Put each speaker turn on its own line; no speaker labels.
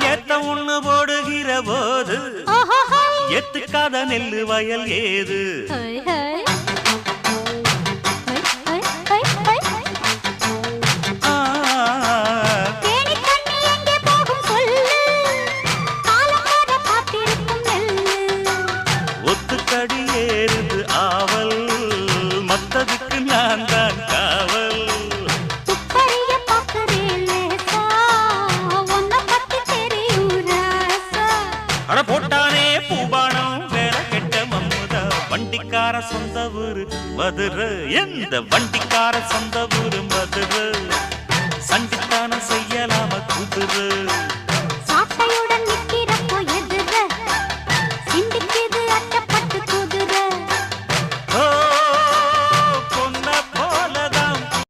ஏத்த ஒண்ணு போடுகிற போது எத்துக்காத நெல்லு வயல் ஏது? ஒத்துக்கடி ஏறுது ஆவல், மத்ததுக்கு நான் தான் காவல். அட போட்டானே பூபானம் வேற கெட்ட மம்முதா. வண்டிக்கார சொந்த ஊரு மதுரை, எந்த வண்டிக்கார சொந்த